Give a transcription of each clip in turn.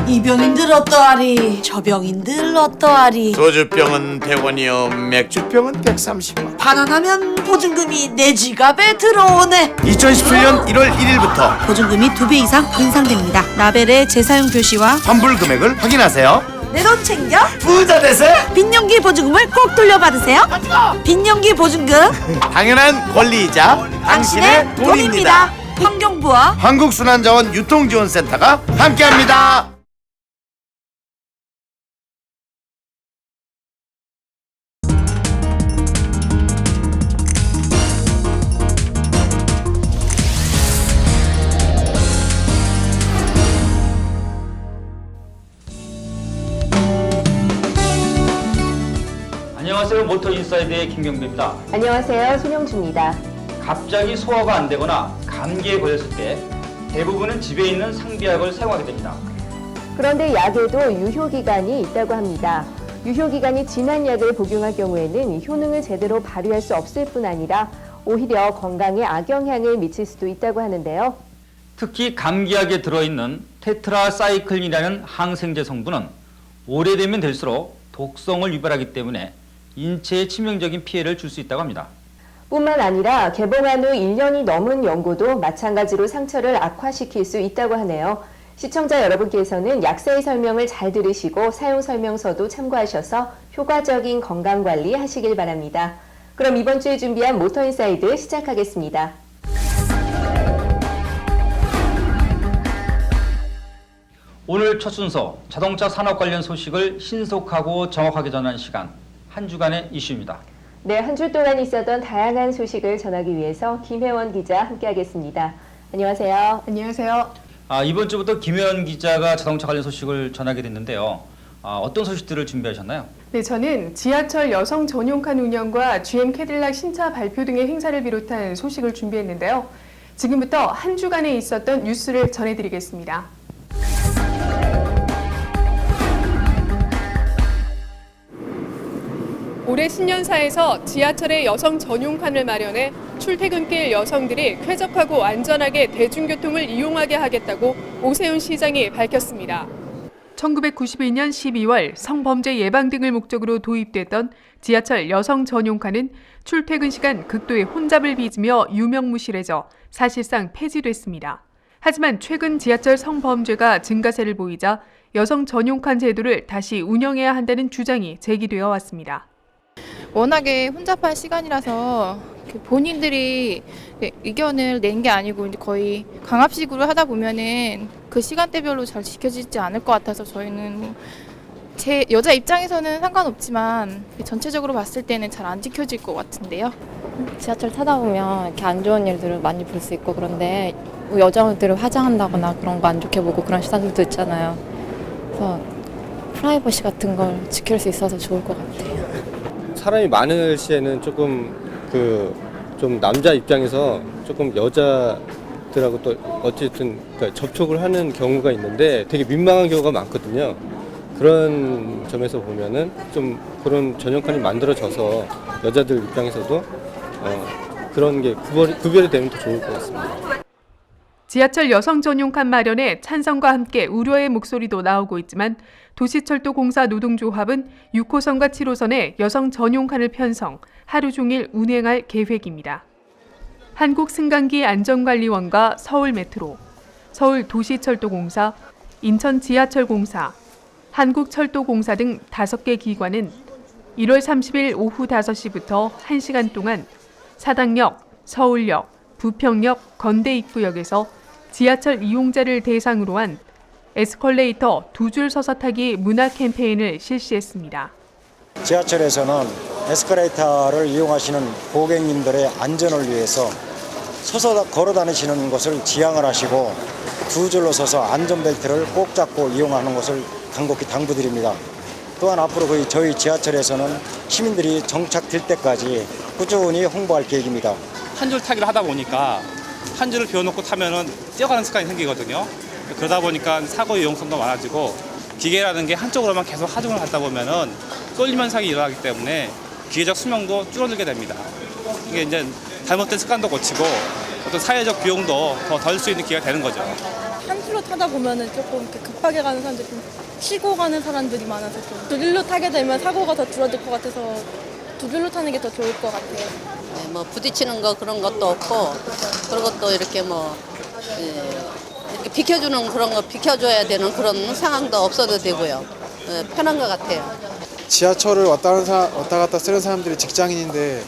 이 병인들 어떠하리? 저 병인들 어떠하리? 소주병은 100원이요 맥주병은 130원. 반환하면 보증금이 내 지갑에 들어오네. 2017년 1월 1일부터 보증금이 2배 이상 인상됩니다. 라벨의 재사용 표시와 환불 금액을 확인하세요. 내 돈 챙겨 부자 되세요. 빈용기 보증금을 꼭 돌려받으세요. 빈용기 보증금 당연한 권리이자 당신의 돈입니다. 환경부와 한국순환자원 유통지원센터가 함께합니다. 안녕하세요. 모터인사이드의 김경비입니다. 안녕하세요. 손영주입니다. 갑자기 소화가 안 되거나 감기에 걸렸을 때 대부분은 집에 있는 상비약을 사용하게 됩니다. 그런데 약에도 유효기간이 있다고 합니다. 유효기간이 지난 약을 복용할 경우에는 효능을 제대로 발휘할 수 없을 뿐 아니라 오히려 건강에 악영향을 미칠 수도 있다고 하는데요. 특히 감기약에 들어있는 테트라사이클린이라는 항생제 성분은 오래되면 될수록 독성을 유발하기 때문에 인체에 치명적인 피해를 줄 수 있다고 합니다. 뿐만 아니라 개봉한 후 1년이 넘은 연고도 마찬가지로 상처를 악화시킬 수 있다고 하네요. 시청자 여러분께서는 약사의 설명을 잘 들으시고 사용 설명서도 참고하셔서 효과적인 건강관리 하시길 바랍니다. 그럼 이번 주에 준비한 모터인사이드 시작하겠습니다. 오늘 첫 순서 자동차 산업 관련 소식을 신속하고 정확하게 전하는 시간, 한 주간의 이슈입니다. 네, 한 주 동안 있었던 다양한 소식을 전하기 위해서 김혜원 기자 함께하겠습니다. 안녕하세요. 안녕하세요. 이번 주부터 김혜원 기자가 자동차 관련 소식을 전하게 됐는데요. 어떤 소식들을 준비하셨나요? 네, 저는 지하철 여성 전용칸 운영과 GM 캐딜락 신차 발표 등의 행사를 비롯한 소식을 준비했는데요. 지금부터 한 주간에 있었던 뉴스를 전해드리겠습니다. 올해 신년사에서 지하철의 여성 전용칸을 마련해 출퇴근길 여성들이 쾌적하고 안전하게 대중교통을 이용하게 하겠다고 오세훈 시장이 밝혔습니다. 1992년 12월 성범죄 예방 등을 목적으로 도입됐던 지하철 여성 전용칸은 출퇴근 시간 극도의 혼잡을 빚으며 유명무실해져 사실상 폐지됐습니다. 하지만 최근 지하철 성범죄가 증가세를 보이자 여성 전용칸 제도를 다시 운영해야 한다는 주장이 제기되어 왔습니다. 워낙에 혼잡한 시간이라서 본인들이 의견을 낸 게 아니고 이제 거의 강압식으로 하다 보면은 그 시간대별로 잘 지켜지지 않을 것 같아서 저희는 제 여자 입장에서는 상관없지만 전체적으로 봤을 때는 잘 안 지켜질 것 같은데요. 지하철 타다 보면 이렇게 안 좋은 일들을 많이 볼 수 있고 그런데 여자들을 화장한다거나 그런 거 안 좋게 보고 그런 시선들도 있잖아요. 그래서 프라이버시 같은 걸 지킬 수 있어서 좋을 것 같아요. 사람이 많을 시에는 조금 좀 남자 입장에서 조금 여자들하고 또 어쨌든 접촉을 하는 경우가 있는데 되게 민망한 경우가 많거든요. 그런 점에서 보면은 좀 그런 전용칸이 만들어져서 여자들 입장에서도 그런 게 구별이 되면 더 좋을 것 같습니다. 지하철 여성 전용칸 마련에 찬성과 함께 우려의 목소리도 나오고 있지만 도시철도공사 노동조합은 6호선과 7호선에 여성 전용칸을 편성, 하루 종일 운행할 계획입니다. 한국승강기 안전관리원과 서울메트로, 서울도시철도공사, 인천지하철공사, 한국철도공사 등 5개 기관은 1월 30일 오후 5시부터 1시간 동안 사당역, 서울역, 부평역, 건대 입구역에서 지하철 이용자를 대상으로 한 에스컬레이터 2줄 서서 타기 문화 캠페인을 실시했습니다. 지하철에서는 에스컬레이터를 이용하시는 고객님들의 안전을 위해서 서서 걸어 다니시는 것을 지양을 하시고 2줄로 서서 안전벨트를 꼭 잡고 이용하는 것을 간곡히 당부드립니다. 또한 앞으로 저희 지하철에서는 시민들이 정착될 때까지 꾸준히 홍보할 계획입니다. 한 줄 타기를 하다 보니까 한 줄을 비워놓고 타면은 뛰어가는 습관이 생기거든요. 그러다 보니까 사고 위험성도 많아지고 기계라는 게 한쪽으로만 계속 하중을 하다 보면은 쏠림 현상이 일어나기 때문에 기계적 수명도 줄어들게 됩니다. 이게 이제 잘못된 습관도 고치고 어떤 사회적 비용도 더 덜 수 있는 기회가 되는 거죠. 한 줄로 타다 보면은 조금 이렇게 급하게 가는 사람들 좀 쉬고 가는 사람들이 많아서 좀 두 줄로 타게 되면 사고가 더 줄어들 것 같아서 두 줄로 타는 게 더 좋을 것 같아요. 네, 뭐 부딪히는 거 그런 것도 없고 그리고 또 이렇게 뭐 이렇게 비켜주는 그런 거 비켜줘야 되는 그런 상황도 없어도 되고요. 편한 것 같아요. 지하철을 왔다 갔다 쓰는 사람들이 직장인인데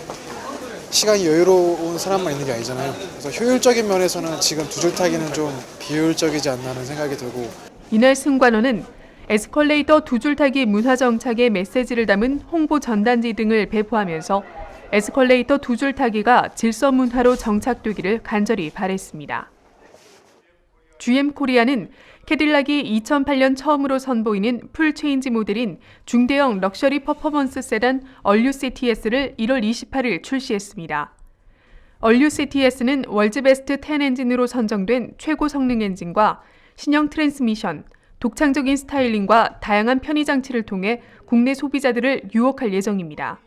시간이 여유로운 사람만 있는 게 아니잖아요. 그래서 효율적인 면에서는 지금 두 줄 타기는 좀 비효율적이지 않나 하는 생각이 들고. 이날 승관원은 에스컬레이터 두 줄 타기 문화 정착의 메시지를 담은 홍보 전단지 등을 배포하면서 에스컬레이터 두 줄 타기가 질서 문화로 정착되기를 간절히 바랬습니다. GM 코리아는 캐딜락이 2008년 처음으로 선보이는 풀 체인지 모델인 중대형 럭셔리 퍼포먼스 세단 얼류-CTS를 1월 28일 출시했습니다. 얼류-CTS는 월즈베스트 10 엔진으로 선정된 최고 성능 엔진과 신형 트랜스미션, 독창적인 스타일링과 다양한 편의 장치를 통해 국내 소비자들을 유혹할 예정입니다.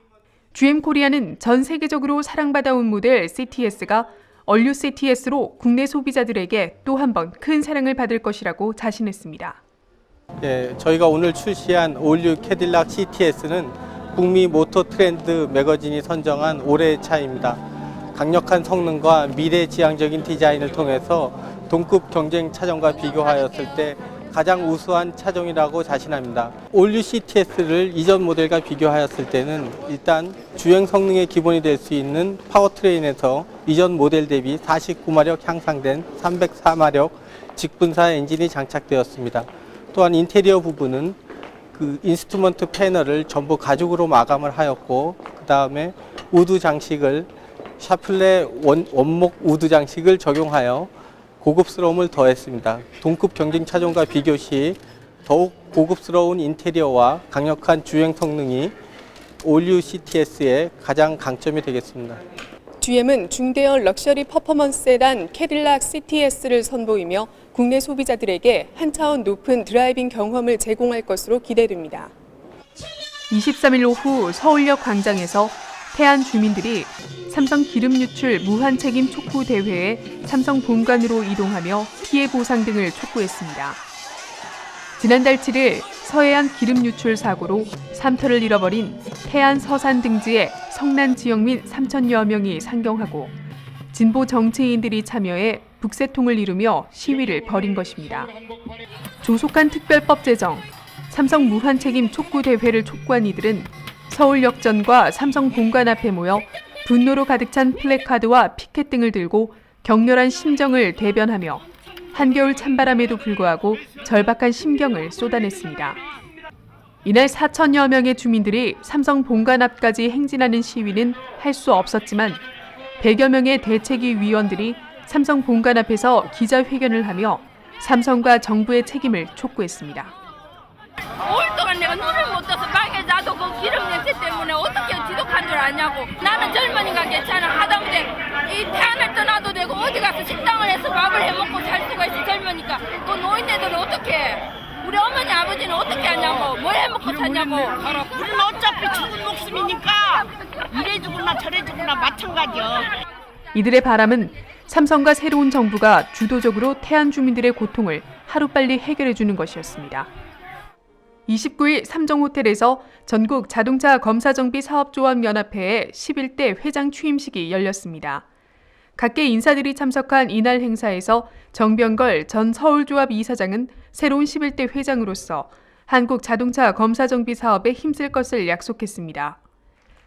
GM 코리아는 전 세계적으로 사랑받아온 모델 CTS가 얼류 CTS로 국내 소비자들에게 또 한 번 큰 사랑을 받을 것이라고 자신했습니다. 예, 저희가 오늘 출시한 올류 캐딜락 CTS는 북미 모터 트렌드 매거진이 선정한 올해의 차입니다. 강력한 성능과 미래지향적인 디자인을 통해서 동급 경쟁 차종과 비교하였을 때 가장 우수한 차종이라고 자신합니다. 올류 CTS를 이전 모델과 비교하였을 때는 일단 주행 성능의 기본이 될 수 있는 파워트레인에서 이전 모델 대비 49마력 향상된 304마력 직분사 엔진이 장착되었습니다. 또한 인테리어 부분은 그 인스트루먼트 패널을 전부 가죽으로 마감을 하였고 그 다음에 우드 장식을 샤플레 원목 우드 장식을 적용하여 고급스러움을 더했습니다. 동급 경쟁 차종과 비교 시 더욱 고급스러운 인테리어와 강력한 주행 성능이 올류 CTS의 가장 강점이 되겠습니다. GM은 중대형 럭셔리 퍼포먼스 세단 캐딜락 CTS를 선보이며 국내 소비자들에게 한 차원 높은 드라이빙 경험을 제공할 것으로 기대됩니다. 23일 오후 서울역 광장에서 태안 주민들이 삼성 기름 유출 무한 책임 촉구 대회에 삼성 본관으로 이동하며 피해 보상 등을 촉구했습니다. 지난달 7일 서해안 기름 유출 사고로 3터를 잃어버린 태안 서산 등지의 성난 지역민 3천여 명이 상경하고 진보 정치인들이 참여해 북새통을 이루며 시위를 벌인 것입니다. 조속한 특별법 제정, 삼성 무한 책임 촉구 대회를 촉구한 이들은 서울역전과 삼성 본관 앞에 모여 분노로 가득 찬 플래카드와 피켓 등을 들고 격렬한 심정을 대변하며 한겨울 찬바람에도 불구하고 절박한 심경을 쏟아냈습니다. 이날 4천여 명의 주민들이 삼성 본관 앞까지 행진하는 시위는 할 수 없었지만 100여 명의 대책위 위원들이 삼성 본관 앞에서 기자회견을 하며 삼성과 정부의 책임을 촉구했습니다. 5일 동안 내가 눈을 못 떠서 방에 나도 그 기름 냄새 때문에 어떻게 지독한 줄 아냐고. 나는 젊으니까 괜찮아. 하다못해 이 태안을 떠나도 되고 어디 가서 식당을 해서 밥을 해먹고 살 수가 있어. 젊으니까. 그 노인네들은 어떻게 해? 우리 어머니 아버지는 어떻게 하냐고. 뭘 해먹고 사냐고. 우리는 어차피 죽은 목숨이니까 이래 죽으나 저래 죽으나 마찬가지야. 이들의 바람은 삼성과 새로운 정부가 주도적으로 태안 주민들의 고통을 하루빨리 해결해주는 것이었습니다. 29일 삼정호텔에서 전국 자동차 검사정비 사업조합연합회의 11대 회장 취임식이 열렸습니다. 각계 인사들이 참석한 이날 행사에서 정병걸 전 서울조합 이사장은 새로운 11대 회장으로서 한국 자동차 검사정비 사업에 힘쓸 것을 약속했습니다.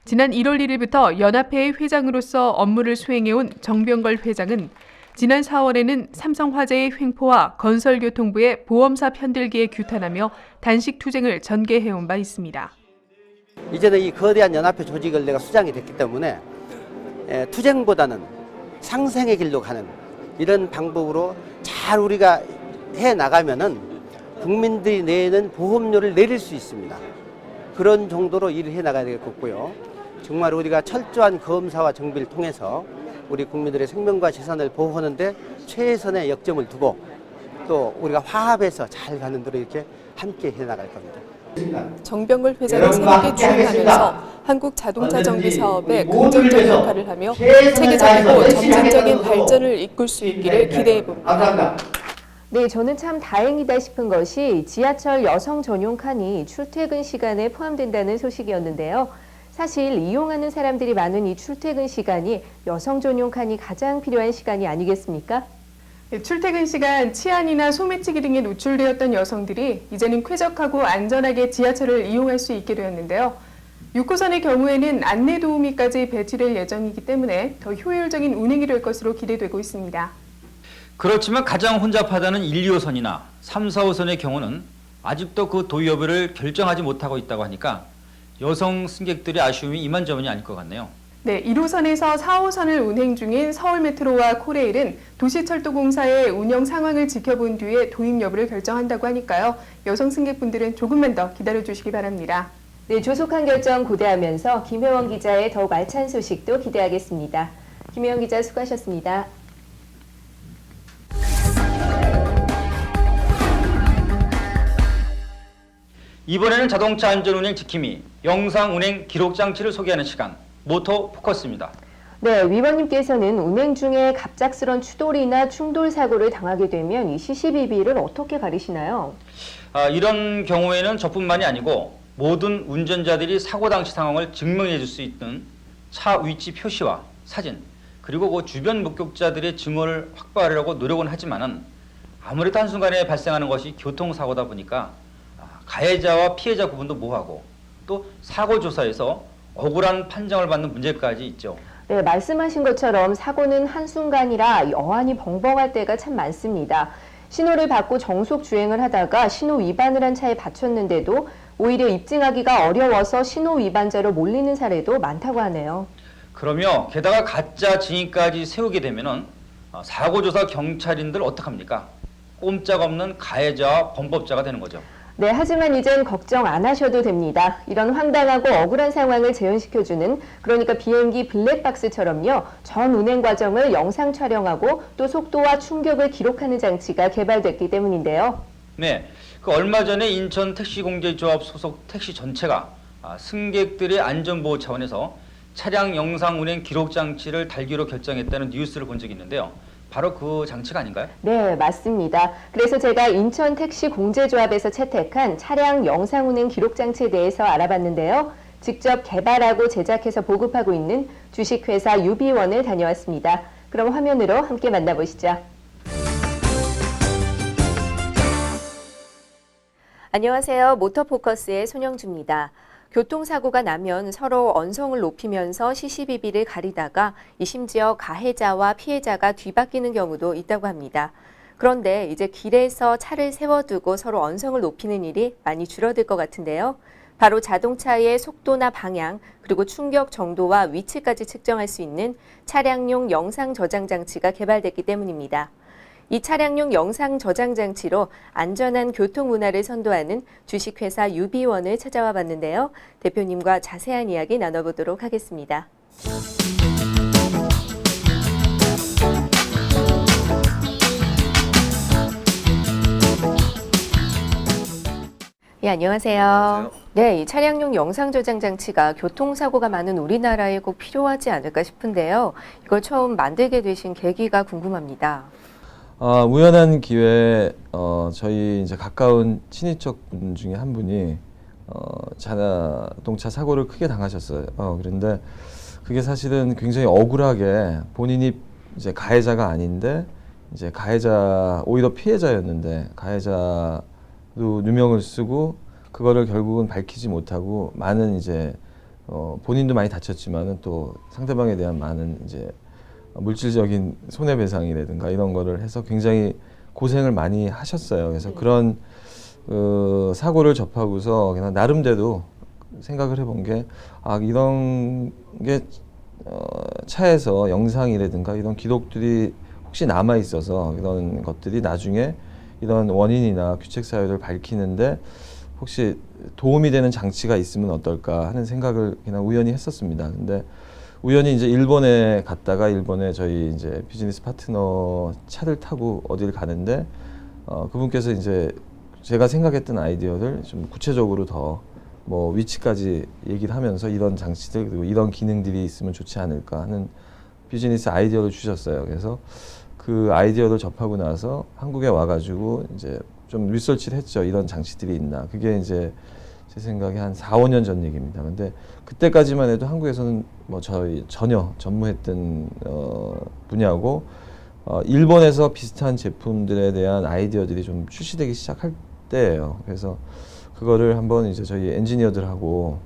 지난 1월 1일부터 연합회의 회장으로서 업무를 수행해온 정병걸 회장은 지난 4월에는 삼성화재의 횡포와 건설교통부의 보험사 편들기에 규탄하며 단식 투쟁을 전개해온 바 있습니다. 이제는 이 거대한 연합회 조직을 내가 수장이 됐기 때문에 투쟁보다는 상생의 길로 가는 이런 방법으로 잘 우리가 해나가면은 국민들이 내는 보험료를 내릴 수 있습니다. 그런 정도로 일을 해나가야 되겠고요. 정말 우리가 철저한 검사와 정비를 통해서 우리 국민들의 생명과 재산을 보호하는데 최선의 역점을 두고 또 우리가 화합해서 잘 가는 대로 이렇게 함께 해나갈 겁니다. 정병걸 회장이 새롭게 취임하면서 한국 자동차 정비 사업에 긍정적 역할을 하며 체계적이고 점진적인 발전을 이끌 수 있기를 기대해 봅니다. 네, 저는 참 다행이다 싶은 것이 지하철 여성 전용 칸이 출퇴근 시간에 포함된다는 소식이었는데요. 사실 이용하는 사람들이 많은 이 출퇴근 시간이 여성 전용 칸이 가장 필요한 시간이 아니겠습니까? 출퇴근 시간 치안이나 소매치기 등에 노출되었던 여성들이 이제는 쾌적하고 안전하게 지하철을 이용할 수 있게 되었는데요. 6호선의 경우에는 안내 도우미까지 배치될 예정이기 때문에 더 효율적인 운행이 될 것으로 기대되고 있습니다. 그렇지만 가장 혼잡하다는 1, 2호선이나 3, 4호선의 경우는 아직도 그 도입 여부를 결정하지 못하고 있다고 하니까 여성 승객들의 아쉬움이 이만저만이 아닐 것 같네요. 네, 1호선에서 4호선을 운행 중인 서울메트로와 코레일은 도시철도공사의 운영 상황을 지켜본 뒤에 도입 여부를 결정한다고 하니까요. 여성 승객분들은 조금만 더 기다려주시기 바랍니다. 네, 조속한 결정 고대하면서 김혜원 기자의 더욱 알찬 소식도 기대하겠습니다. 김혜원 기자 수고하셨습니다. 이번에는 자동차 안전운행 지킴이 영상운행 기록장치를 소개하는 시간 모터 포커스입니다. 네, 위원님께서는 운행 중에 갑작스런 추돌이나 충돌 사고를 당하게 되면 이 CCTV를 어떻게 가리시나요? 이런 경우에는 저뿐만이 아니고 모든 운전자들이 사고 당시 상황을 증명해 줄 수 있는 차 위치 표시와 사진 그리고 그 주변 목격자들의 증언을 확보하려고 노력은 하지만은 아무래도 한순간에 발생하는 것이 교통사고다 보니까 가해자와 피해자 구분도 모호하고 또 사고 조사에서 억울한 판정을 받는 문제까지 있죠. 네, 말씀하신 것처럼 사고는 한순간이라 어안이 벙벙할 때가 참 많습니다. 신호를 받고 정속 주행을 하다가 신호 위반을 한 차에 받쳤는데도 오히려 입증하기가 어려워서 신호 위반자로 몰리는 사례도 많다고 하네요. 그러며 게다가 가짜 증인까지 세우게 되면은 사고조사 경찰인들 어떡합니까? 꼼짝없는 가해자와 범법자가 되는 거죠. 네, 하지만 이젠 걱정 안 하셔도 됩니다. 이런 황당하고 억울한 상황을 재현시켜주는 그러니까 비행기 블랙박스처럼요. 전 운행 과정을 영상 촬영하고 또 속도와 충격을 기록하는 장치가 개발됐기 때문인데요. 네, 그 얼마 전에 인천 택시공제조합 소속 택시 전체가 승객들의 안전보호 차원에서 차량 영상 운행 기록 장치를 달기로 결정했다는 뉴스를 본 적이 있는데요. 바로 그 장치가 아닌가요? 네, 맞습니다. 그래서 제가 인천 택시 공제조합에서 채택한 차량 영상 운행 기록 장치에 대해서 알아봤는데요. 직접 개발하고 제작해서 보급하고 있는 주식회사 유비원을 다녀왔습니다. 그럼 화면으로 함께 만나보시죠. 안녕하세요. 모터포커스의 손영주입니다. 교통사고가 나면 서로 언성을 높이면서 CCTV를 가리다가 심지어 가해자와 피해자가 뒤바뀌는 경우도 있다고 합니다. 그런데 이제 길에서 차를 세워두고 서로 언성을 높이는 일이 많이 줄어들 것 같은데요. 바로 자동차의 속도나 방향, 그리고 충격 정도와 위치까지 측정할 수 있는 차량용 영상 저장 장치가 개발됐기 때문입니다. 이 차량용 영상 저장 장치로 안전한 교통 문화를 선도하는 주식회사 유비원을 찾아와 봤는데요. 대표님과 자세한 이야기 나눠보도록 하겠습니다. 예, 안녕하세요. 네, 이 차량용 영상 저장 장치가 교통사고가 많은 우리나라에 꼭 필요하지 않을까 싶은데요. 이걸 처음 만들게 되신 계기가 궁금합니다. 우연한 기회에 저희 이제 가까운 친인척 분 중에 한 분이 자동차 사고를 크게 당하셨어요. 그런데 그게 사실은 굉장히 억울하게 본인이 이제 가해자가 아닌데 이제 가해자 오히려 피해자였는데 가해자도 누명을 쓰고 그거를 결국은 밝히지 못하고 많은 이제 본인도 많이 다쳤지만은 또 상대방에 대한 많은 이제 물질적인 손해배상이라든가 이런 거를 해서 굉장히 고생을 많이 하셨어요. 그래서 그런 사고를 접하고서 그냥 나름대로 생각을 해본 게 이런 게 차에서 영상이라든가 이런 기록들이 혹시 남아 있어서 이런 것들이 나중에 이런 원인이나 규책 사유를 밝히는데 혹시 도움이 되는 장치가 있으면 어떨까 하는 생각을 그냥 우연히 했었습니다. 근데 우연히 이제 일본에 갔다가 일본에 저희 이제 비즈니스 파트너 차를 타고 어디를 가는데 그분께서 이제 제가 생각했던 아이디어를 좀 구체적으로 더 뭐 위치까지 얘기를 하면서 이런 장치들 그리고 이런 기능들이 있으면 좋지 않을까 하는 비즈니스 아이디어를 주셨어요. 그래서 그 아이디어를 접하고 나서 한국에 와가지고 이제 좀 리서치를 했죠. 이런 장치들이 있나. 그게 이제 제 생각에 한 4, 5년 전 얘기입니다. 근데 그때까지만 해도 한국에서는 뭐 저희 전혀 전무했던 분야고 일본에서 비슷한 제품들에 대한 아이디어들이 좀 출시되기 시작할 때예요. 그래서 그거를 한번 이제 저희 엔지니어들하고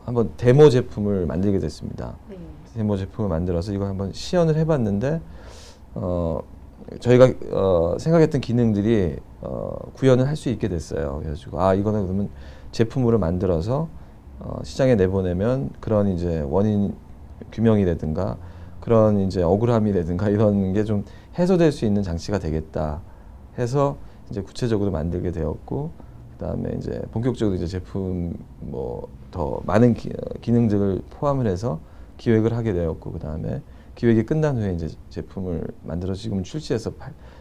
한번 데모 제품을 만들게 됐습니다. 데모 제품을 만들어서 이걸 한번 시연을 해봤는데 저희가 생각했던 기능들이 구현을 할 수 있게 됐어요. 그래가지고 이거는 그러면 제품으로 만들어서 시장에 내보내면 그런 이제 원인 규명이라든가 그런 이제 억울함이라든가 이런 게 좀 해소될 수 있는 장치가 되겠다 해서 이제 구체적으로 만들게 되었고, 그다음에 이제 본격적으로 이제 제품 뭐 더 많은 기능들을 포함을 해서 기획을 하게 되었고, 그다음에 기획이 끝난 후에 이제 제품을 만들어서 지금 출시해서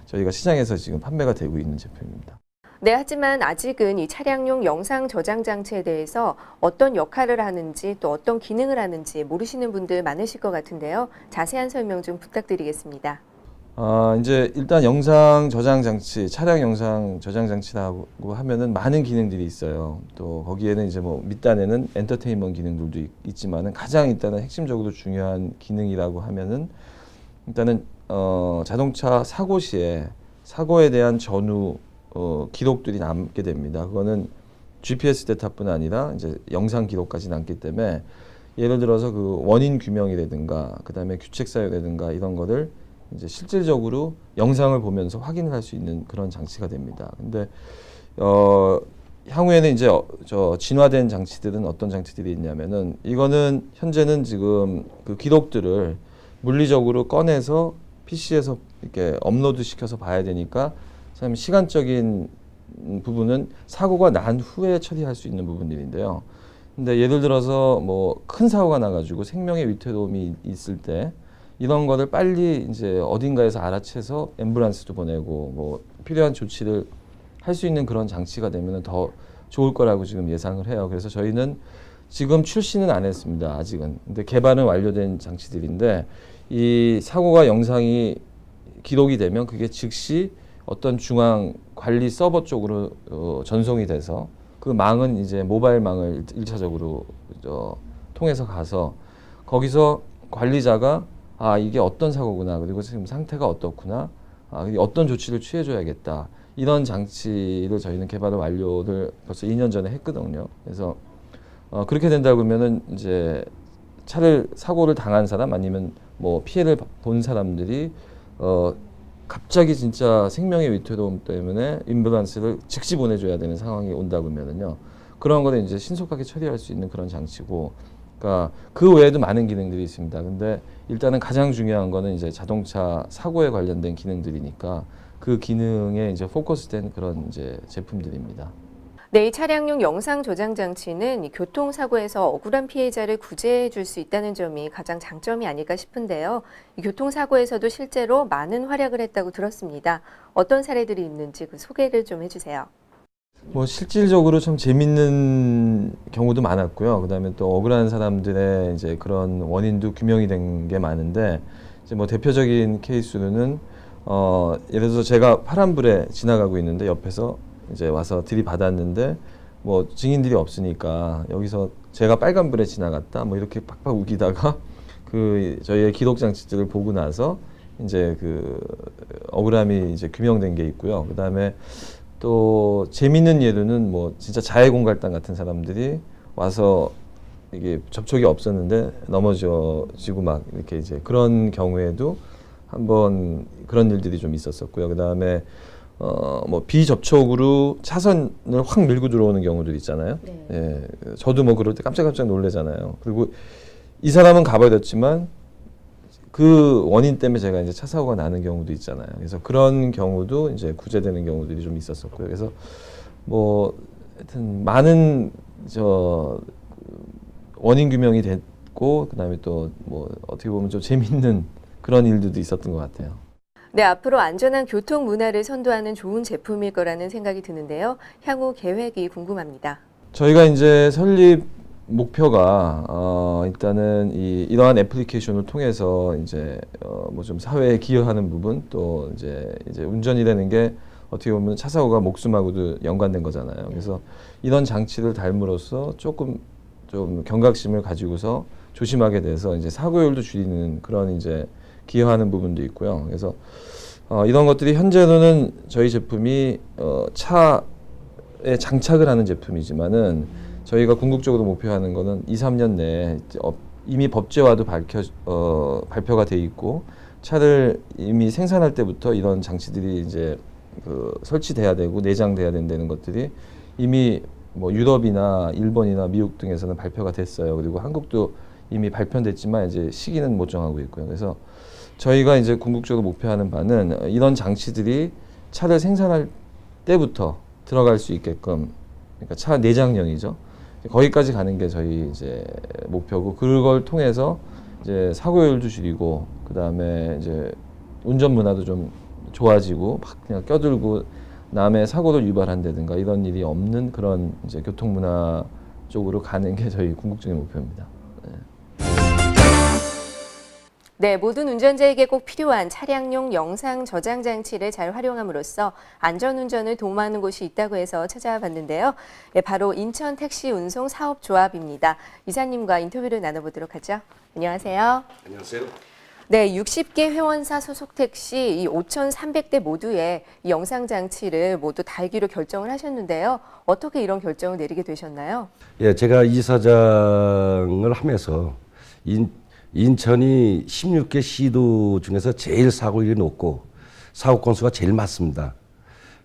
저희가 시장에서 지금 판매가 되고 있는 제품입니다. 네, 하지만 아직은 이 차량용 영상 저장 장치에 대해서 어떤 역할을 하는지 또 어떤 기능을 하는지 모르시는 분들 많으실 것 같은데요. 자세한 설명 좀 부탁드리겠습니다. 이제 일단 영상 저장 장치, 차량 영상 저장 장치라고 하면은 많은 기능들이 있어요. 또 거기에는 이제 뭐 밑단에는 엔터테인먼트 기능들도 있지만은 가장 일단은 핵심적으로 중요한 기능이라고 하면은 일단은 자동차 사고 시에 사고에 대한 전후 기록들이 남게 됩니다. 그거는 GPS 데이터뿐 아니라 이제 영상 기록까지 남기 때문에 예를 들어서 그 원인 규명이라든가 그다음에 규책 사유라든가 이런 거를 이제 실질적으로 영상을 보면서 확인을 할 수 있는 그런 장치가 됩니다. 근데 향후에는 이제 저 진화된 장치들은 어떤 장치들이 있냐면은 이거는 현재는 지금 그 기록들을 물리적으로 꺼내서 PC에서 이렇게 업로드 시켜서 봐야 되니까 참 시간적인 부분은 사고가 난 후에 처리할 수 있는 부분들인데요. 근데 예를 들어서 뭐 큰 사고가 나가지고 생명의 위태로움이 있을 때 이런 거를 빨리 이제 어딘가에서 알아채서 앰뷸런스도 보내고 뭐 필요한 조치를 할 수 있는 그런 장치가 되면 더 좋을 거라고 지금 예상을 해요. 그래서 저희는 지금 출시는 안 했습니다. 아직은. 근데 개발은 완료된 장치들인데 이 사고가 영상이 기록이 되면 그게 즉시 어떤 중앙 관리 서버 쪽으로 전송이 돼서 그 망은 이제 모바일 망을 1차적으로 통해서 가서 거기서 관리자가 이게 어떤 사고구나, 그리고 지금 상태가 어떻구나, 어떤 조치를 취해줘야겠다, 이런 장치를 저희는 개발을 완료를 벌써 2년 전에 했거든요. 그래서 그렇게 된다 그러면은 이제 사고를 당한 사람 아니면 뭐 피해를 본 사람들이 갑자기 진짜 생명의 위태로움 때문에 앰뷸런스를 즉시 보내줘야 되는 상황이 온다 그러면은요, 그런 거를 이제 신속하게 처리할 수 있는 그런 장치고, 그러니까 그 외에도 많은 기능들이 있습니다. 근데 일단은 가장 중요한 거는 이제 자동차 사고에 관련된 기능들이니까 그 기능에 이제 포커스된 그런 이제 제품들입니다. 네, 이 차량용 영상 저장 장치는 이 교통사고에서 억울한 피해자를 구제해 줄 수 있다는 점이 가장 장점이 아닐까 싶은데요. 이 교통사고에서도 실제로 많은 활약을 했다고 들었습니다. 어떤 사례들이 있는지 그 소개를 좀 해주세요. 뭐 실질적으로 좀 재밌는 경우도 많았고요. 그다음에 또 억울한 사람들의 이제 그런 원인도 규명이 된 게 많은데, 이제 뭐 대표적인 케이스로는 예를 들어서 제가 파란불에 지나가고 있는데 옆에서 이제 와서 들이받았는데 뭐 증인들이 없으니까 여기서 제가 빨간불에 지나갔다 뭐 이렇게 팍팍 우기다가 그 저희의 기록 장치들을 보고 나서 이제 그 억울함이 이제 규명된 게 있고요. 그다음에 또 재밌는 예로는 뭐 진짜 자해공갈당 같은 사람들이 와서 이게 접촉이 없었는데 넘어지고 막 이렇게 이제 그런 경우에도 한번 그런 일들이 좀 있었었고요. 그다음에 뭐 비접촉으로 차선을 확 밀고 들어오는 경우들 있잖아요. 네. 예, 저도 뭐 그럴 때 깜짝깜짝 놀래잖아요. 그리고 이 사람은 가버렸지만 그 원인 때문에 제가 이제 차 사고가 나는 경우도 있잖아요. 그래서 그런 경우도 이제 구제되는 경우들이 좀 있었었고요. 그래서 뭐 하여튼 많은 원인 규명이 됐고, 그다음에 또 뭐 어떻게 보면 좀 재밌는 그런 일들도 있었던 것 같아요. 네, 앞으로 안전한 교통 문화를 선도하는 좋은 제품일 거라는 생각이 드는데요. 향후 계획이 궁금합니다. 저희가 이제 설립 목표가 일단은 이러한 애플리케이션을 통해서 이제 뭐 좀 사회에 기여하는 부분, 또 이제 운전이라는 게 어떻게 보면 차 사고가 목숨하고도 연관된 거잖아요. 그래서 이런 장치를 달므로써 조금 좀 경각심을 가지고서 조심하게 돼서 이제 사고율도 줄이는 그런 이제 기여하는 부분도 있고요. 그래서 이런 것들이 현재로는 저희 제품이 차에 장착을 하는 제품이지만은 저희가 궁극적으로 목표하는 거는 2-3년 내에 이미 법제화도 발표가 돼 있고 차를 이미 생산할 때부터 이런 장치들이 이제 설치돼야 되고 내장돼야 된다는 것들이 이미 뭐 유럽이나 일본이나 미국 등에서는 발표가 됐어요. 그리고 한국도 이미 발표됐지만 이제 시기는 못 정하고 있고요. 그래서 저희가 이제 궁극적으로 목표하는 바는 이런 장치들이 차를 생산할 때부터 들어갈 수 있게끔, 그러니까 차 내장형이죠. 거기까지 가는 게 저희 이제 목표고, 그걸 통해서 이제 사고율도 줄이고, 그 다음에 이제 운전 문화도 좀 좋아지고, 막 그냥 껴들고 남의 사고를 유발한다든가 이런 일이 없는 그런 이제 교통 문화 쪽으로 가는 게 저희 궁극적인 목표입니다. 네, 모든 운전자에게 꼭 필요한 차량용 영상 저장 장치를 잘 활용함으로써 안전운전을 도모하는 곳이 있다고 해서 찾아봤는데요. 네, 바로 인천 택시 운송 사업조합입니다. 이사님과 인터뷰를 나눠보도록 하죠. 안녕하세요. 안녕하세요. 네, 60개 회원사 소속 택시 이 5,300대 모두의 이 영상 장치를 모두 달기로 결정을 하셨는데요. 어떻게 이런 결정을 내리게 되셨나요? 예, 제가 이사장을 하면서 인천이 16개 시도 중에서 제일 사고율이 높고 사고 건수가 제일 많습니다.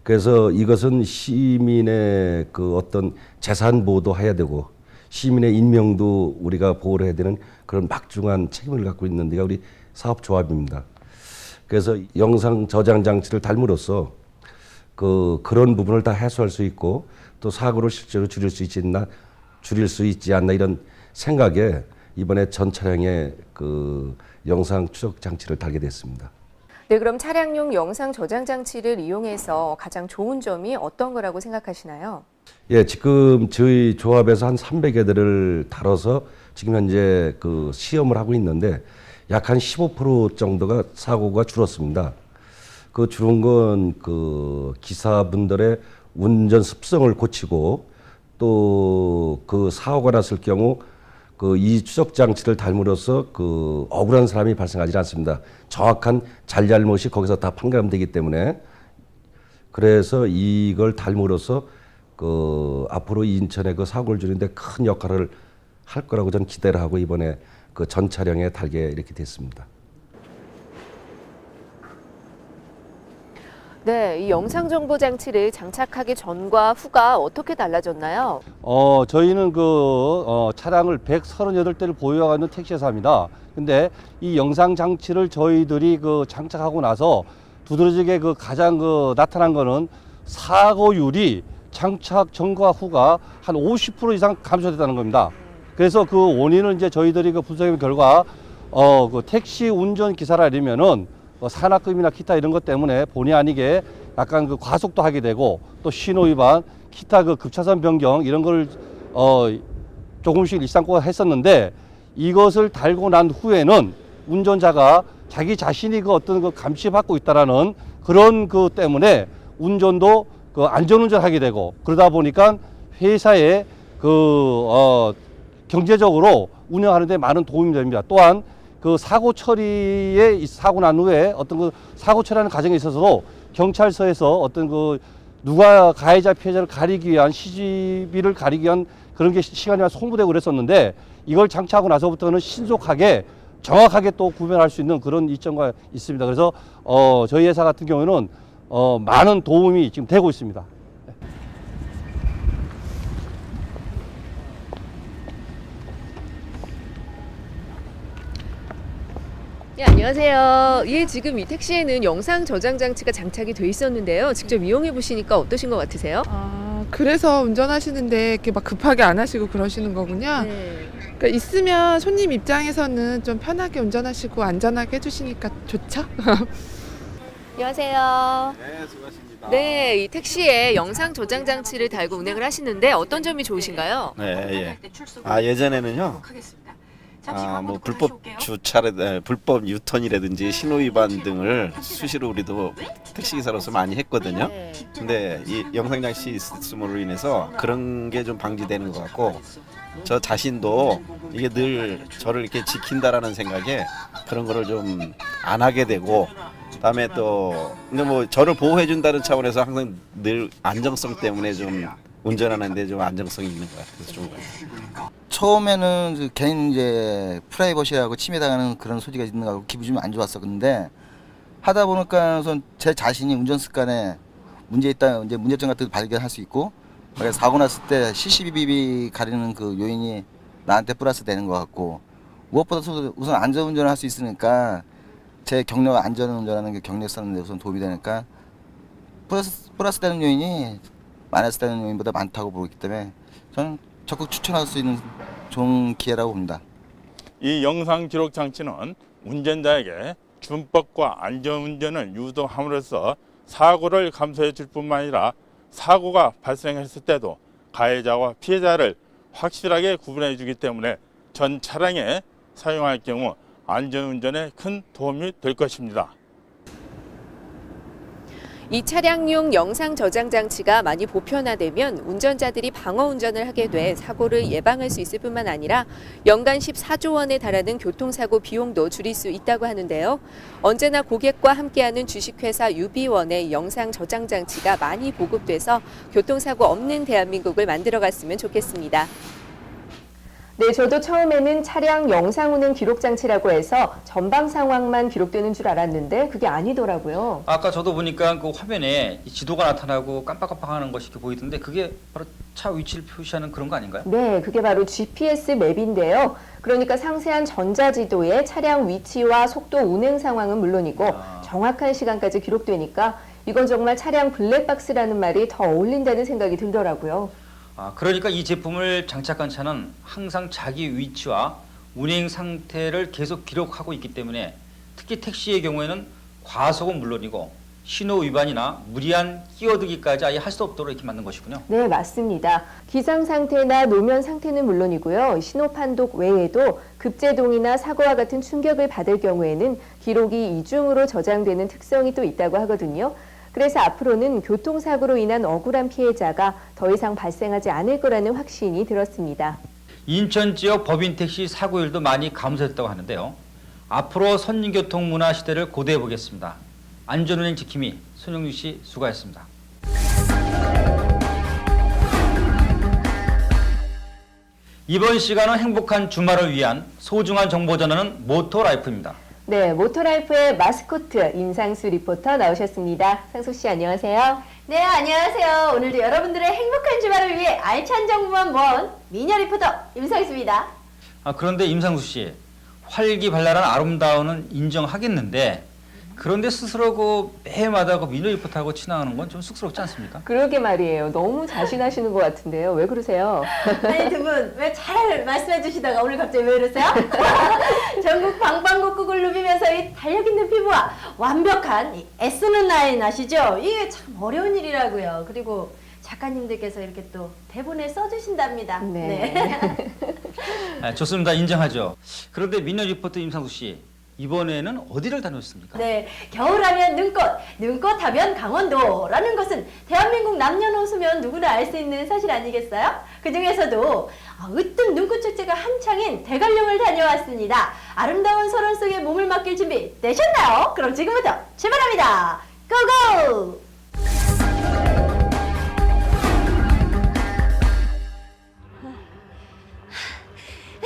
그래서 이것은 시민의 그 어떤 재산 보호도 해야 되고 시민의 인명도 우리가 보호를 해야 되는 그런 막중한 책임을 갖고 있는 데가 우리 사업조합입니다. 그래서 영상 저장 장치를 달므로써 그런 부분을 다 해소할 수 있고 또 사고를 실제로 줄일 수 있지 않나 이런 생각에 이번에 전 차량에 그 영상 추적 장치를 달게 됐습니다. 네, 그럼 차량용 영상 저장 장치를 이용해서 가장 좋은 점이 어떤 거라고 생각하시나요? 예, 지금 저희 조합에서 한 300여대를 달아서 지금 현재 그 시험을 하고 있는데 약 한 15% 정도가 사고가 줄었습니다. 그 줄은 건 그 기사분들의 운전 습성을 고치고 또 그 사고가 났을 경우 이 추적 장치를 달므로써 억울한 사람이 발생하지 않습니다. 정확한 잘잘못이 거기서 다 판가름되기 때문에 그래서 이걸 달므로써 앞으로 인천의 그 사고를 줄이는데 큰 역할을 할 거라고 저는 기대를 하고 이번에 그 전 차량에 달게 이렇게 됐습니다. 네, 이 영상 정보 장치를 장착하기 전과 후가 어떻게 달라졌나요? 저희는 차량을 138대를 보유하고 있는 택시회사입니다. 근데 이 영상 장치를 저희들이 장착하고 나서 두드러지게 가장 나타난 거는 사고율이 장착 전과 후가 한 50% 이상 감소됐다는 겁니다. 그래서 그 원인은 이제 저희들이 분석해 결과 택시 운전 기사라면은 산악금이나 기타 이런 것 때문에 본의 아니게 약간 과속도 하게 되고 또 신호 위반, 기타 급차선 변경 이런 걸 조금씩 일상적으로 했었는데 이것을 달고 난 후에는 운전자가 자기 자신이 어떤 감시받고 있다라는 그런 때문에 운전도 안전운전하게 되고 그러다 보니까 회사에 경제적으로 운영하는 데 많은 도움이 됩니다. 또한 사고 처리에 사고 난 후에 어떤 사고 처리하는 과정에 있어서도 경찰서에서 어떤 누가 가해자 피해자를 가리기 위한 시비를 가리기 위한 그런 게 시간이 많이 소모되고 그랬었는데 이걸 장착하고 나서부터는 신속하게 정확하게 또 구별할 수 있는 그런 이점가 있습니다. 그래서 저희 회사 같은 경우에는 많은 도움이 지금 되고 있습니다. 네, 안녕하세요. 예, 지금 이 택시에는 영상 저장 장치가 장착이 돼 있었는데요. 직접 이용해 보시니까 어떠신 것 같으세요? 그래서 운전하시는데 이렇게 막 급하게 안 하시고 그러시는 거군요. 네. 그러니까 있으면 손님 입장에서는 좀 편하게 운전하시고 안전하게 해주시니까 좋죠? 안녕하세요. 네, 수고하십니다. 네, 이 택시에 영상 저장 장치를 달고 운행을 하시는데 어떤 점이 좋으신가요? 네, 예. 예전에는요. 뭐 불법 주차를 불법 유턴이라든지 신호 위반 등을 수시로 우리도 택시 기사로서 많이 했거든요. 근데 이 영상 장치 있음으로 인해서 그런 게 좀 방지되는 것 같고 저 자신도 이게 늘 저를 이렇게 지킨다라는 생각에 그런 거를 좀 안 하게 되고 그다음에 또 근데 뭐 저를 보호해 준다는 차원에서 항상 늘 안정성 때문에 좀 운전하는데 좀 안정성이 있는 것 같아서 좋은 것 같아요. 처음에는 개인 이제 프라이버시하고 침해당하는 그런 소지가 있는 거 같고 기분이 좀 안 좋았어. 근데 하다 보니까 우선 제 자신이 운전 습관에 문제 있다, 이제 문제점 같은 걸 발견할 수 있고, 사고 났을 때 CCTV 가리는 그 요인이 나한테 플러스 되는 것 같고, 무엇보다 우선 안전운전을 할 수 있으니까 제 경력 안전운전하는 게 경력 쌓는 데 우선 도움이 되니까 플러스 되는 요인이 마이너스 되는 요인보다 많다고 보기 때문에 저는 적극 추천할 수 있는 좋은 기회라고 봅니다. 이 영상 기록 장치는 운전자에게 준법과 안전운전을 유도함으로써 사고를 감소해 줄 뿐만 아니라 사고가 발생했을 때도 가해자와 피해자를 확실하게 구분해 주기 때문에 전 차량에 사용할 경우 안전운전에 큰 도움이 될 것입니다. 이 차량용 영상 저장 장치가 많이 보편화되면 운전자들이 방어 운전을 하게 돼 사고를 예방할 수 있을 뿐만 아니라 연간 14조 원에 달하는 교통사고 비용도 줄일 수 있다고 하는데요. 언제나 고객과 함께하는 주식회사 유비원의 영상 저장 장치가 많이 보급돼서 교통사고 없는 대한민국을 만들어갔으면 좋겠습니다. 네, 저도 처음에는 차량 영상 운행 기록 장치라고 해서 전방 상황만 기록되는 줄 알았는데 그게 아니더라고요. 아까 저도 보니까 그 화면에 이 지도가 나타나고 깜빡깜빡하는 것이 이렇게 보이던데 그게 바로 차 위치를 표시하는 그런 거 아닌가요? 네, 그게 바로 GPS 맵인데요. 그러니까 상세한 전자지도에 차량 위치와 속도 운행 상황은 물론이고 정확한 시간까지 기록되니까 이건 정말 차량 블랙박스라는 말이 더 어울린다는 생각이 들더라고요. 그러니까 이 제품을 장착한 차는 항상 자기 위치와 운행 상태를 계속 기록하고 있기 때문에 특히 택시의 경우에는 과속은 물론이고 신호 위반이나 무리한 끼어들기까지 아예 할 수 없도록 이렇게 만든 것이군요. 네, 맞습니다. 기상 상태나 노면 상태는 물론이고요. 신호 판독 외에도 급제동이나 사고와 같은 충격을 받을 경우에는 기록이 이중으로 저장되는 특성이 또 있다고 하거든요. 그래서 앞으로는 교통사고로 인한 억울한 피해자가 더 이상 발생하지 않을 거라는 확신이 들었습니다. 인천 지역 법인 택시 사고율도 많이 감소했다고 하는데요. 앞으로 선진교통 문화 시대를 고대해 보겠습니다. 안전운행 지킴이 손영주 씨 수고하셨습니다. 이번 시간은 행복한 주말을 위한 소중한 정보 전하는 모토라이프입니다. 네, 모토라이프의 마스코트 임상수 리포터 나오셨습니다. 상수 씨 안녕하세요. 네, 안녕하세요. 오늘도 여러분들의 행복한 주말을 위해 알찬 정보만 모아온 미녀 리포터 임상수입니다. 그런데 임상수 씨, 활기발랄한 아름다움은 인정하겠는데 그런데 스스로 그 매해마다 그 미녀 리포터하고 친하는 건 좀 쑥스럽지 않습니까? 그러게 말이에요. 너무 자신하시는 것 같은데요. 왜 그러세요? 아니, 두 분 왜 잘 말씀해 주시다가 오늘 갑자기 왜 이러세요? 전국 방방곡곡을 누비면서 이 달력 있는 피부와 완벽한 이 애쓰는 라인 아시죠? 이게 참 어려운 일이라고요. 그리고 작가님들께서 이렇게 또 대본에 써주신답니다. 네. 좋습니다. 인정하죠. 그런데 미녀 리포터 임상수 씨, 이번에는 어디를 다녔습니까? 네, 겨울하면 눈꽃, 눈꽃하면 강원도라는 것은 대한민국 남녀노소면 누구나 알 수 있는 사실 아니겠어요? 그 중에서도 으뜸 눈꽃 축제가 한창인 대관령을 다녀왔습니다. 아름다운 설원 속에 몸을 맡길 준비 되셨나요? 그럼 지금부터 출발합니다. 고고!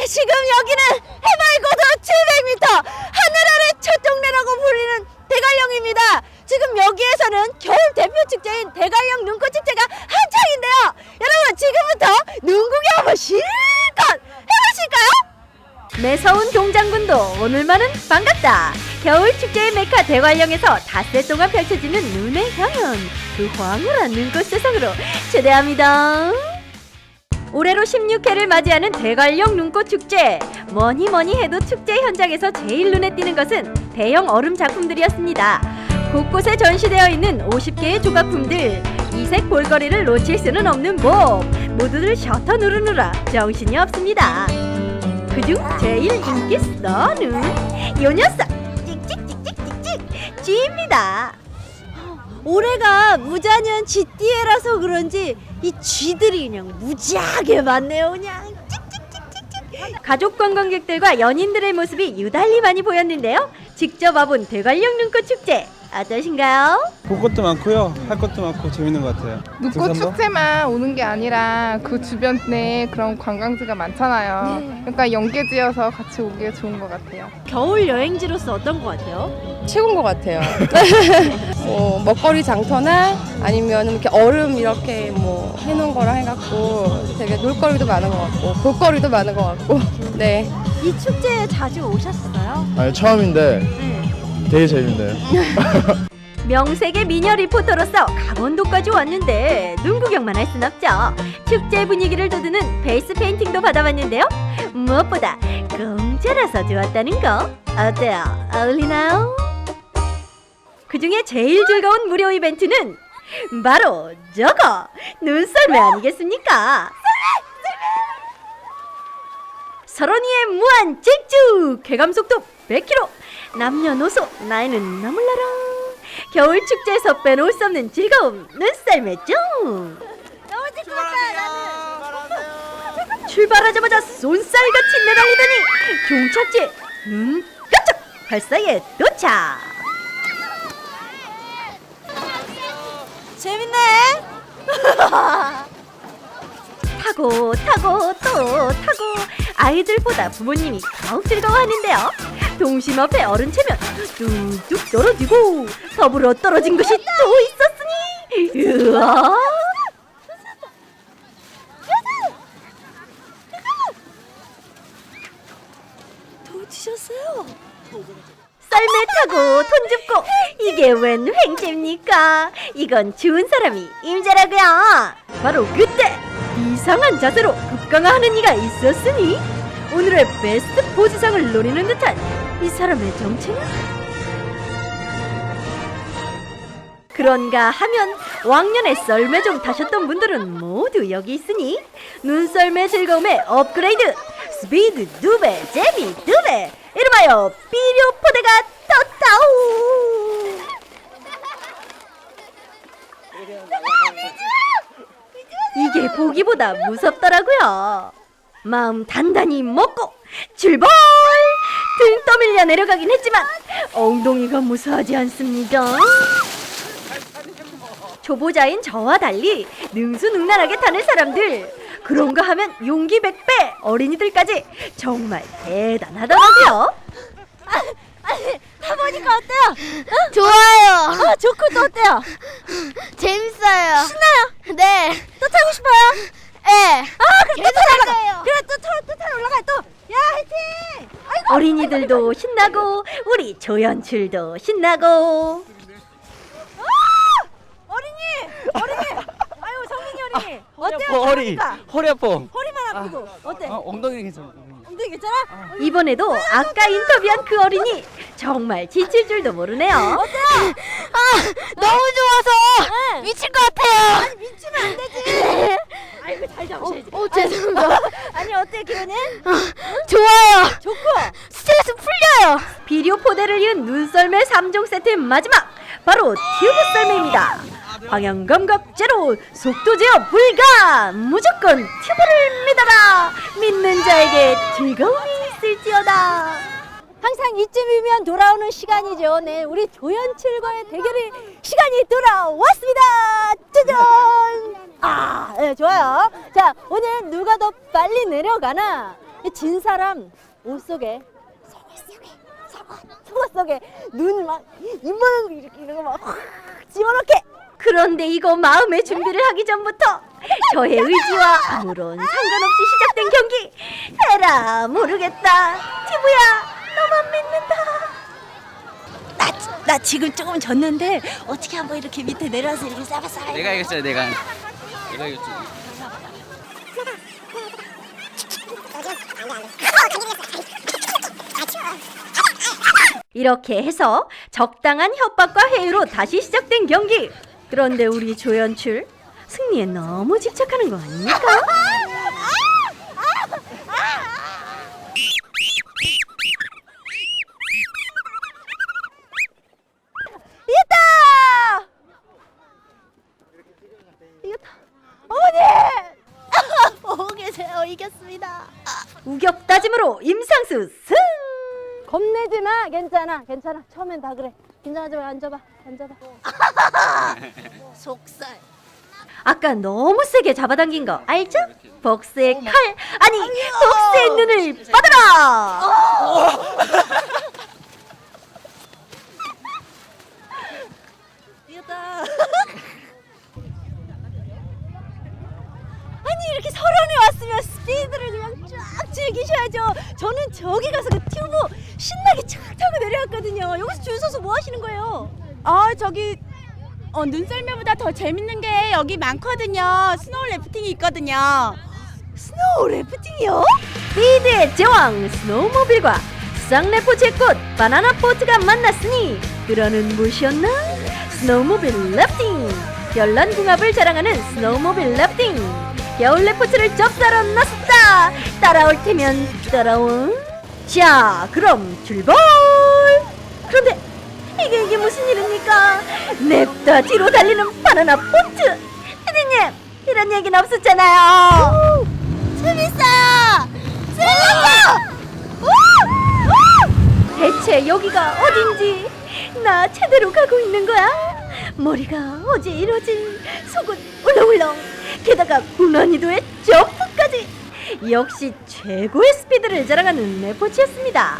지금 여기는 해발고도 700m, 하늘 아래 첫 동네라고 불리는 대관령입니다. 지금 여기에서는 겨울 대표 축제인 대관령 눈꽃 축제가 한창인데요. 여러분 지금부터 눈 구경 한번 실컷 해보실까요? 매서운 동장군도 오늘만은 반갑다. 겨울 축제의 메카 대관령에서 닷새 동안 펼쳐지는 눈의 향연, 그 황홀한 눈꽃 세상으로 초대합니다. 올해로 16회를 맞이하는 대관령 눈꽃 축제. 뭐니 해도 축제 현장에서 제일 눈에 띄는 것은 대형 얼음 작품들이었습니다. 곳곳에 전시되어 있는 50개의 조각품들. 이색 볼거리를 놓칠 수는 없는 법. 모두들 셔터 누르느라 정신이 없습니다. 그중 제일 인기 스타는 요 녀석 찍찍찍찍찍찍 쥐입니다. 올해가 무자년 쥐띠해라서 그런지 이 쥐들이 그냥 무지하게 많네요. 그냥 찍찍찍찍찍. 가족 관광객들과 연인들의 모습이 유달리 많이 보였는데요. 직접 와본 대관령 눈꽃 축제 어떠신가요? 볼 것도 많고요, 할 것도 많고 재밌는 것 같아요. 눈꽃 축제만 오는 게 아니라 그 주변에 그런 관광지가 많잖아요. 네. 그러니까 연계지어서 같이 오기가 좋은 것 같아요. 겨울 여행지로서 어떤 것 같아요? 최고인 것 같아요. 먹거리 장터나 아니면 이렇게 얼음 이렇게 뭐 해놓은 거라 해갖고 되게 놀거리도 많은 것 같고 볼거리도 많은 것 같고. 네. 이 축제에 자주 오셨어요? 아니 처음인데 되게 재밌네요. 명색의 미녀 리포터로서 강원도까지 왔는데 눈 구경만 할 순 없죠. 축제 분위기를 돋우는 베이스 페인팅도 받아봤는데요. 무엇보다 공짜라서 좋았다는 거 어때요? 어울리나요? 그중에 제일 즐거운 무료 이벤트는 바로 저거 눈썰매 아니겠습니까? 설원이의 무한 직주 쾌감속도 100km 남녀노소 나이는 너물나라 겨울 축제에서 빼놓을 수 없는 즐거움 눈썰매죠. 출발하자마자 쏜살같이 내달리더니 종착지에 눈 깜짝 발사에 도착. 재밌네. 타고 타고 또 타고 아이들보다 부모님이 더욱 즐거워하는데요. 동심 앞에 어른 체면 뚝뚝 떨어지고 더불어 떨어진 것이 또 있었으니 으아. 도와주셨어요. 썰매 타고 돈 줍고 이게 웬 횡재입니까? 이건 좋은 사람이 임자라고요. 바로 그때 이상한 자세로 급강하는 이가 있었으니 오늘의 베스트 포즈상을 노리는 듯한 이 사람의 정체는? 그런가 하면 왕년에 썰매 좀 타셨던 분들은 모두 여기 있으니 눈썰매 즐거움의 업그레이드 스피드 2배 재미 2배 이름하여 비료포대가 떴다우. 이게 보기보다 무섭더라고요. 마음 단단히 먹고 출발! 등 떠밀려 내려가긴 했지만 엉덩이가 무사하지 않습니다. 초보자인 저와 달리 능수능란하게 타는 사람들, 그런가 하면 용기 100배 어린이들까지 정말 대단하더라고요. 타보니까 어때요? 좋아요. 좋고 또 어때요? 재밌어요. 신나요? 네. 또 타고 싶어요? 네. 그럼 또 타러 올라가. 그래 또 타러 올라가 또. 야 화이팅! 아이고, 어린이들도 신나고 우리 조연출도 신나고. 어린이. 아유 성민이 어린이. 어때요? 허리 아파. 허리만 아프고 어때? 엉덩이 괜찮아. 엉덩이 괜찮아? 이번에도 아까 인터뷰한 그 어린이 정말 지칠 줄도 모르네요. 어때요? 너무 좋아서 미칠 것 같아요. 아니 미치면 안 되지. 아이고 잘 잡으셔야지. 죄송합니다. 아니 어때 기분이? 좋아요. 좋고 스트레스 풀려요. 비료 포대를 이은 눈썰매 3종 세트의 마지막 바로 튜브 썰매입니다. 방향 감각 제로, 속도 제어 불가. 무조건 튜브를 믿어라. 믿는 자에게 즐거움이 있을지어다. 항상 이쯤이면 돌아오는 시간이죠. 네, 우리 조연출과의 대결이 시간이 돌아왔습니다. 짜잔. 네, 좋아요. 자, 오늘 누가 더 빨리 내려가나? 진 사람 옷 속에 속옷 속에 눈 막 입만 이렇게 이런 거 막 집어넣게. 그런데 이거 마음의 준비를 하기 전부터 저의 의지와 아무런 상관없이 시작된 경기. 에라 모르겠다. 티브야 너만 믿는다. 나 지금 조금 졌는데 어떻게 한번 이렇게 밑에 내려와서 이렇게 싸바싸바. 내가 이겼어요. 내가 이겼지. 이렇게 해서 적당한 협박과 회유로 다시 시작된 경기. 그런데 우리 조연출 승리에 너무 집착하는 거 아닙니까? 이겼다! 이겼다. 어머니! 보고 계세요. 이겼습니다. 우격다짐으로 임상수 승! 겁내지 마. 괜찮아. 괜찮아. 처음엔 다 그래. 긴장하지 마. 앉아봐. 앉아봐. 속살. 아까 너무 세게 잡아당긴 거 알죠? 복스의 칼 아니 복스의 눈을 받아라. 이겼다. 아니 이렇게 설원에 왔으면 스피드를 그냥 쫙 즐기셔야죠. 저는 저기 가서 그 튜브 신나게 쫙 타고 내려왔거든요. 여기서 줄 서서 뭐 하시는 거예요? 저기 눈썰매보다 더 재밌는 게 여기 많거든요. 스노우 래프팅이 있거든요. 스노우 래프팅이요? 스피드의 제왕 스노우모빌과 쌍레포츠의 꽃 바나나 보트가 만났으니 그러는 무엇이었나? 스노우모빌 래프팅! 별난 궁합을 자랑하는 스노우모빌 래프팅! 겨울 레포츠를 접사러 나섰다! 따라올 테면 따라온? 자, 그럼 출발! 그런데 이게 무슨 일입니까? 냅다 뒤로 달리는 바나나 보트! 피디님, 이런 얘기는 없었잖아요! 재밌어요! 재밌어! 대체 여기가 어딘지 나 제대로 가고 있는 거야? 머리가 어지러지, 속은 울렁울렁, 게다가 고난이도의 점프까지! 역시 최고의 스피드를 자랑하는 레포츠였습니다.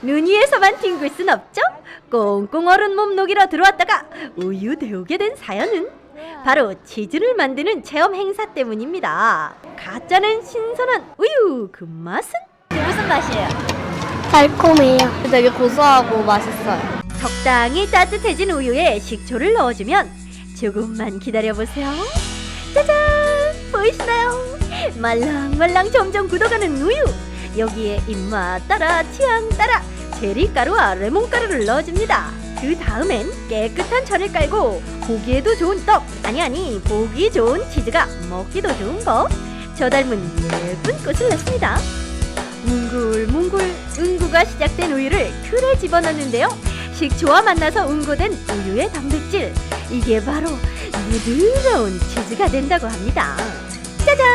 눈 위에서만 뒹굴 순 없죠? 꽁꽁 얼은 몸 녹이러 들어왔다가 우유 데우게 된 사연은 바로 치즈를 만드는 체험 행사 때문입니다. 가짜는 신선한 우유, 그 맛은? 무슨 맛이에요? 달콤해요. 되게 고소하고 맛있어요. 적당히 따뜻해진 우유에 식초를 넣어주면 조금만 기다려보세요. 짜잔! 보이시나요? 말랑말랑 점점 굳어가는 우유. 여기에 입맛 따라 취향 따라 제리가루와 레몬가루를 넣어줍니다. 그 다음엔 깨끗한 천을 깔고 보기에도 좋은 떡, 아니 보기 좋은 치즈가 먹기도 좋은 법, 저 닮은 예쁜 꽃을 냈습니다. 뭉글뭉글 응고가 시작된 우유를 틀에 집어넣는데요. 식초와 만나서 응고된 우유의 단백질, 이게 바로 부드러운 치즈가 된다고 합니다. 짜잔!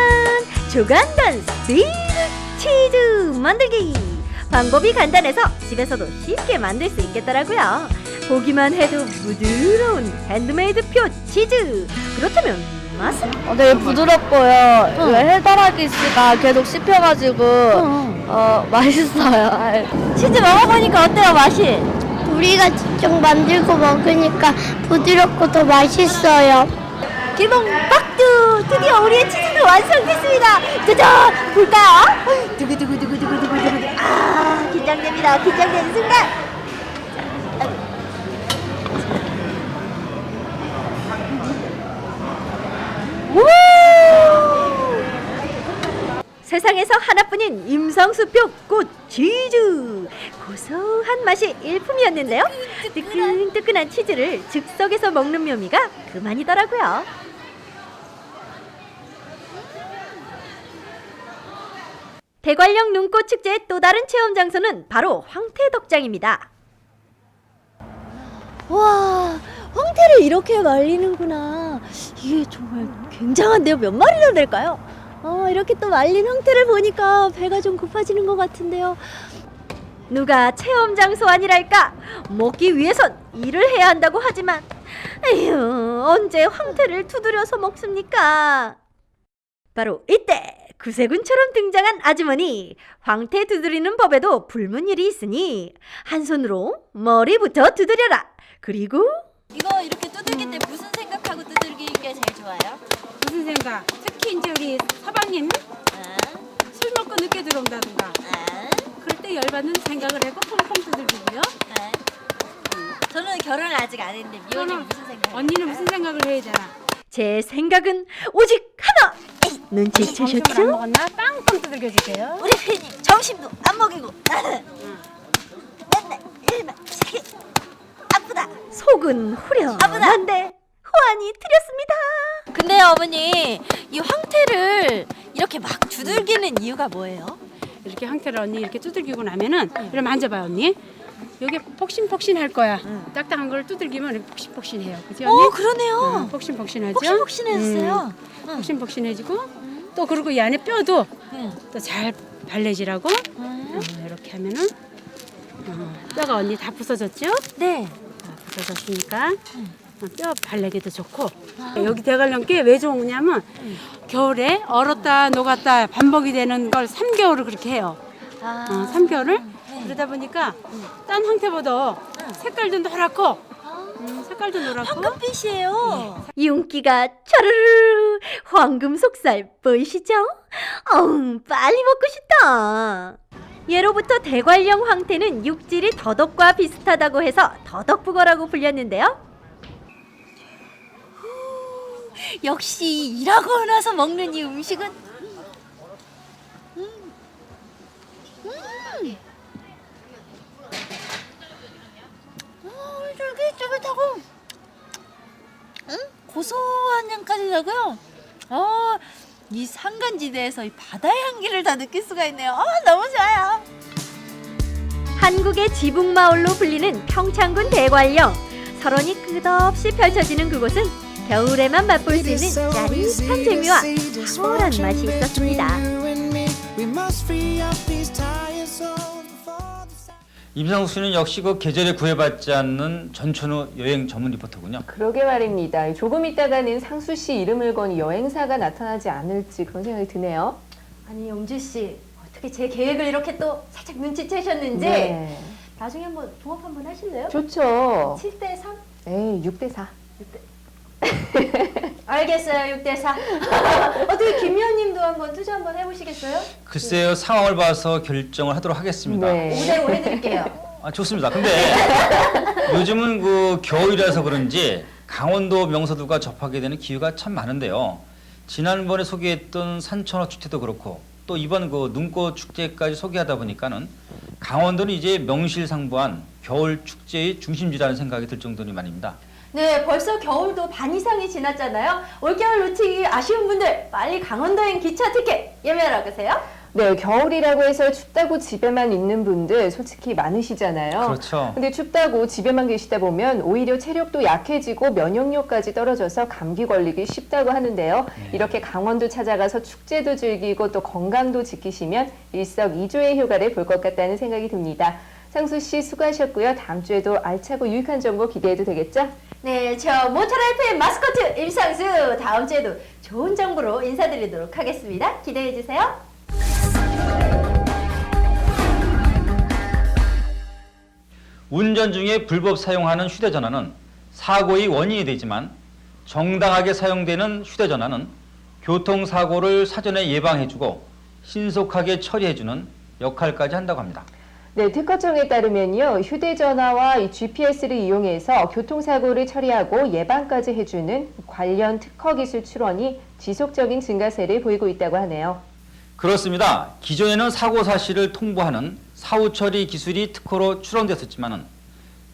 조간단 스피드 치즈 만들기! 방법이 간단해서 집에서도 쉽게 만들 수 있겠더라고요. 보기만 해도 부드러운 핸드메이드 표 치즈! 그렇다면 맛은? 되게 부드럽고요. 해바라기씨가 계속 씹혀가지고 맛있어요. 치즈 먹어보니까 어때요, 맛이? 우리가 직접 만들고 먹으니까 부드럽고 더 맛있어요. 개봉 박두! 드디어 우리의 치즈도 완성됐습니다. 짜잔! 볼까요? 두구두구두구두구두구두구. 아, 긴장됩니다. 긴장되는 순간. 세상에서 하나뿐인 임성수표 꽃 치즈! 고소한 맛이 일품이었는데요. 뜨끈뜨끈한 치즈를 즉석에서 먹는 묘미가 그만이더라고요. 대관령 눈꽃 축제의 또 다른 체험 장소는 바로 황태덕장입니다. 와, 황태를 이렇게 말리는구나. 이게 정말 굉장한데요. 몇 마리나 될까요? 이렇게 또 말린 황태를 보니까 배가 좀 고파지는 것 같은데요. 누가 체험 장소 아니랄까? 먹기 위해선 일을 해야 한다고 하지만 에휴, 언제 황태를 두드려서 먹습니까? 바로 이때 구세군처럼 등장한 아주머니. 황태 두드리는 법에도 불문율이 있으니 한 손으로 머리부터 두드려라. 그리고 이거 이렇게 두들길 때 무슨 생각하고 두들기는 게 제일 좋아요? 무슨 생각? 특히 이제 우리 서방님 술 먹고 늦게 들어온다든가 그럴 때 열받는 생각을 하고 펑펑 두들기고요. 저는 결혼을 아직 안 했는데 미혼이 무슨 생각? 언니는 무슨 생각을 해야 되나? 제 생각은 오직 하나! 눈치채셨죠? 점심을 안 먹었나? 빵빵 두들겨 주세요. 우리 회님 점심도 안 먹이고 맨날 일만 시키. 자, 속은 후련한데 호환이 드렸습니다. 근데 어머니, 이 황태를 이렇게 막 두들기는 이유가 뭐예요? 이렇게 황태를 언니 이렇게 두들기고 나면은 이렇게 만져봐요 언니. 여기 폭신폭신할 거야. 딱딱한 걸 두들기면 이렇게 폭신폭신해요. 그지 언니? 오, 그러네요. 폭신폭신하죠. 폭신폭신해졌어요. 폭신폭신해지고 또 그리고 이 안에 뼈도 또 잘 발레지라고 이렇게 하면은 뼈가 언니 다 부서졌죠? 네. 부서졌으니까 뼈 발레기도 좋고 여기 대관령께 왜 좋으냐면 겨울에 얼었다 녹았다 반복이 되는 걸 3개월을 그렇게 해요. 3개월을 그러다 보니까 딴 황태보다 색깔도 노랗고 색깔도 노랗고 황금빛이에요. 윤기가 차르르 황금 속살 보이시죠? 빨리 먹고 싶다. 예로부터 대관령 황태는 육질이 더덕과 비슷하다고 해서 더덕북어라고 불렸는데요. 역시 일하고 나서 먹는 이 음식은 쫄깃쫄깃하고 고소한 향까지 나고요. 이 산간지대에서 이 바다의 향기를 다 느낄 수가 있네요. 너무 좋아요. 한국의 지붕마을로 불리는 평창군 대관령. 설원이 끝없이 펼쳐지는 그곳은 겨울에만 맛볼 수 있는 짜릿한 재미와 탁월한 맛이 있었습니다. 임상숙 씨는 역시 그 계절에 구애받지 않는 전천후 여행 전문 리포터군요. 그러게 말입니다. 조금 있다가는 상수 씨 이름을 건 여행사가 나타나지 않을지 그런 생각이 드네요. 아니 영주 씨, 어떻게 제 계획을 이렇게 또 살짝 눈치채셨는지 네. 나중에 한번 종합 한번 하실래요? 좋죠. 7대3? 에이, 6대4. 알겠어요. 6대4. 어떻게 김 의원님도 한번 투자 한번 해보시겠어요? 글쎄요, 상황을 봐서 결정을 하도록 하겠습니다. 5대5 해드릴게요. 좋습니다. 근데 요즘은 그 겨울이라서 그런지 강원도 명소들과 접하게 되는 기회가 참 많은데요. 지난번에 소개했던 산천어 축제도 그렇고 또 이번 그 눈꽃 축제까지 소개하다 보니까는 강원도는 이제 명실상부한 겨울 축제의 중심지라는 생각이 들 정도니 말입니다. 네, 벌써 겨울도 반 이상이 지났잖아요. 올겨울 놓치기 아쉬운 분들 빨리 강원도행 기차 티켓 예매하러 가세요. 네, 겨울이라고 해서 춥다고 집에만 있는 분들 솔직히 많으시잖아요. 그렇죠. 근데 춥다고 집에만 계시다 보면 오히려 체력도 약해지고 면역력까지 떨어져서 감기 걸리기 쉽다고 하는데요. 이렇게 강원도 찾아가서 축제도 즐기고 또 건강도 지키시면 일석이조의 효과를 볼 것 같다는 생각이 듭니다. 상수 씨 수고하셨고요. 다음 주에도 알차고 유익한 정보 기대해도 되겠죠? 네, 저 모터라 FM 마스코트 임상수 다음 주에도 좋은 정보로 인사드리도록 하겠습니다. 기대해 주세요. 운전 중에 불법 사용하는 휴대전화는 사고의 원인이 되지만 정당하게 사용되는 휴대전화는 교통사고를 사전에 예방해주고 신속하게 처리해주는 역할까지 한다고 합니다. 네, 특허청에 따르면요, 휴대전화와 이 GPS를 이용해서 교통사고를 처리하고 예방까지 해주는 관련 특허 기술 출원이 지속적인 증가세를 보이고 있다고 하네요. 그렇습니다. 기존에는 사고 사실을 통보하는 사후 처리 기술이 특허로 출원됐었지만은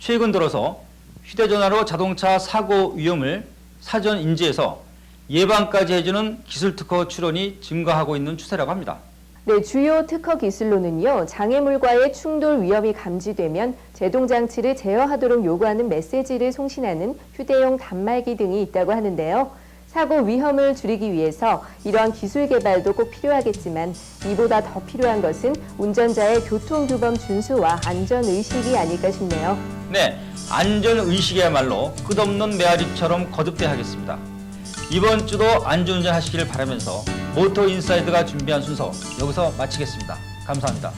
최근 들어서 휴대전화로 자동차 사고 위험을 사전 인지해서 예방까지 해주는 기술 특허 출원이 증가하고 있는 추세라고 합니다. 네, 주요 특허 기술로는요, 장애물과의 충돌 위험이 감지되면 제동장치를 제어하도록 요구하는 메시지를 송신하는 휴대용 단말기 등이 있다고 하는데요. 사고 위험을 줄이기 위해서 이러한 기술 개발도 꼭 필요하겠지만 이보다 더 필요한 것은 운전자의 교통규범 준수와 안전의식이 아닐까 싶네요. 네, 안전의식이야말로 끝없는 메아리처럼 거듭돼야 하겠습니다. 이번 주도 안전운전 하시기를 바라면서 모터인사이드가 준비한 순서 여기서 마치겠습니다. 감사합니다.